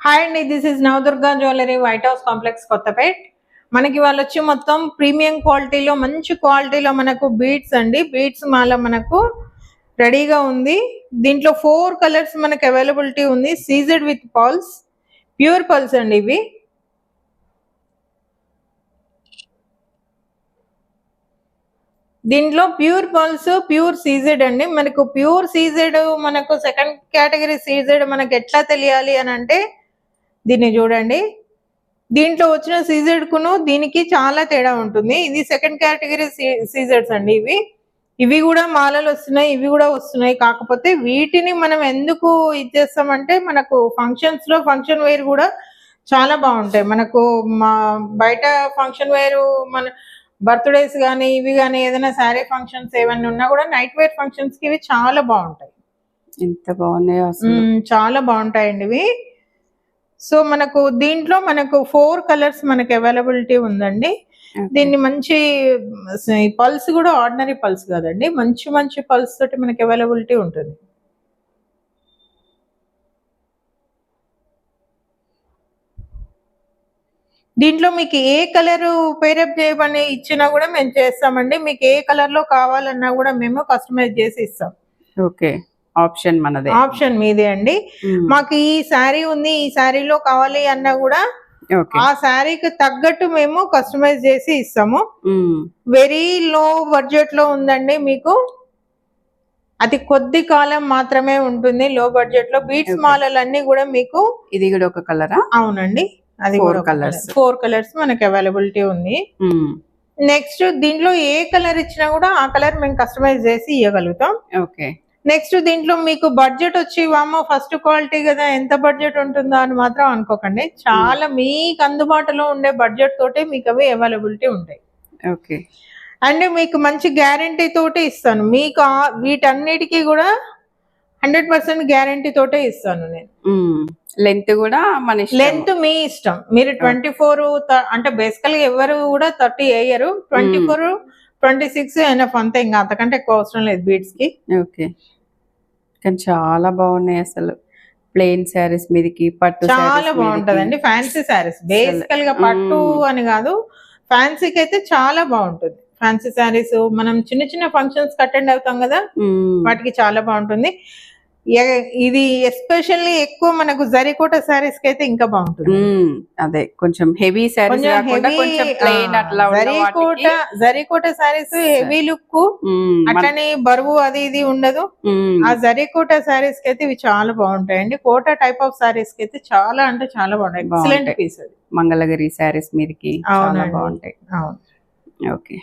Hi అండి, this is Navadurga jewellery, white house complex, Kothapet. మనకి వాళ్ళు వచ్చి మొత్తం ప్రీమియం క్వాలిటీలో, మంచి క్వాలిటీలో మనకు బీడ్స్ అండి. బీడ్స్ మాల మనకు రెడీగా ఉంది. దీంట్లో 4 కలర్స్ మనకు అవైలబిలిటీ ఉంది. CZ with pulse, pure pulse అండి ఇవి. దీంట్లో ప్యూర్ పల్స్, ప్యూర్ సీజెడ్ అండి. మనకు ప్యూర్ సీజెడ్, మనకు సెకండ్ కేటగిరీ సీజెడ్ మనకు ఎట్లా తెలియాలి అని అంటే దీన్ని చూడండి. దీంట్లో వచ్చిన సీజెడ్ కును దీనికి చాలా తేడా ఉంటుంది. ఇది సెకండ్ కేటగిరీ సీజెడ్స్ అండి. ఇవి కూడా మాలలు వస్తున్నాయి, ఇవి కూడా వస్తున్నాయి. కాకపోతే వీటిని మనం ఎందుకు ఇచ్చేస్తామంటే మనకు ఫంక్షన్స్ లో ఫంక్షన్ వేర్ కూడా చాలా బాగుంటాయి. మనకు బయట ఫంక్షన్ వేర్, మన బర్త్డేస్ కానీ ఇవి కానీ ఏదైనా శారీ ఫంక్షన్స్ ఏమన్నా ఉన్నా కూడా నైట్ వేర్ ఫంక్షన్స్ కి ఇవి చాలా బాగుంటాయి. ఎంత బాగున్నాయో, చాలా బాగుంటాయండి ఇవి. సో మనకు దీంట్లో మనకు 4 కలర్స్ మనకు అవైలబిలిటీ ఉందండి. దీన్ని మంచి పల్స్ కూడా ఆర్డినరీ పల్స్ కాదండి, మంచి మంచి పల్స్ తోటి మనకి అవైలబిలిటీ ఉంటుంది. దీంట్లో మీకు ఏ కలర్ పేరప్ చేయమని ఇచ్చినా కూడా మేము చేస్తామండి. మీకు ఏ కలర్ లో కావాలన్నా కూడా మేము కస్టమైజ్ చేసి ఇస్తాం. ఓకే, ఆప్షన్ మనదే, ఆప్షన్ మీదే అండి. మాకు ఈ శారీ ఉంది, ఈ శారీలో కావాలి అన్నా కూడా ఆ శారీకి తగ్గట్టు మేము కస్టమైజ్ చేసి ఇస్తాము. వెరీ లో బడ్జెట్ లో ఉందండి. మీకు అది కొద్ది కాలం మాత్రమే ఉంటుంది. లో బడ్జెట్ లో బీట్స్ మాలలన్నీ కూడా మీకు. ఇది కూడా ఒక కలరా? అవునండి, అది 4 కలర్స్ మనకి అవైలబిలిటీ ఉంది. నెక్స్ట్ దీంట్లో ఏ కలర్ ఇచ్చినా కూడా ఆ కలర్ మేము కస్టమైజ్ చేసి ఇవ్వగలుగుతాం. ఓకే. నెక్స్ట్ దీంట్లో మీకు బడ్జెట్ వచ్చి వామో ఫస్ట్ క్వాలిటీ కదా, ఎంత బడ్జెట్ ఉంటుందో అని మాత్రం అనుకోకండి. చాలా మీకు అందుబాటులో ఉండే బడ్జెట్ తోటి మీకు అవి అవైలబిలిటీ ఉంటాయి. ఓకే. అండ్ మీకు మంచి గ్యారంటీ తోటి ఇస్తాను. మీకు వీటన్నిటికీ కూడా 100% గ్యారంటీ తోటే ఇస్తాను నేను. లెంత్ కూడా మన లెంత్ మీ ఇష్టం. మీరు 24 అంటే బేసికల్ గా ఎవరు కూడా 30 వేయరు. 24, 26 ఎనఫ్ అంతే, ఇంకా అంతకంటే ఎక్కువ అవసరం లేదు బీడ్స్ కి. ఓకే, కానీ చాలా బాగున్నాయి అసలు. ప్లెయిన్ శారీస్ మీదకి పట్టు చాలా బాగుంటదండి. ఫ్యాన్సీ శారీస్ బేసికల్ గా పట్టు అని కాదు, ఫ్యాన్సీకి అయితే చాలా బాగుంటుంది. ఫ్యాన్సీ శారీస్ మనం చిన్న చిన్న ఫంక్షన్స్ అటెండ్ అవుతాం కదా, వాటికి చాలా బాగుంటుంది. ఇది ఎస్పెషల్లీ ఎక్కువ మనకు జరీకోట శారీస్ కి అయితే ఇంకా బాగుంటుంది. అదే కొంచెం హెవీ శారీస్ కాకుండా కొంచెం ప్లెయిన్ అట్లా జరీకోట శారీస్ హెవీ లుక్, అట్లనే బరువు అది ఇది ఉండదు. ఆ జరీకోట శారీస్ కి అయితే ఇవి చాలా బాగుంటాయండి. కోట టైప్ ఆఫ్ శారీస్ కి అయితే చాలా అంటే చాలా బాగుంటాయి. ఎక్సలెంట్ పీస్ అది. మంగళగిరి శారీస్ మీదకి చాలా బాగుంటాయి. అవును. ఓకే.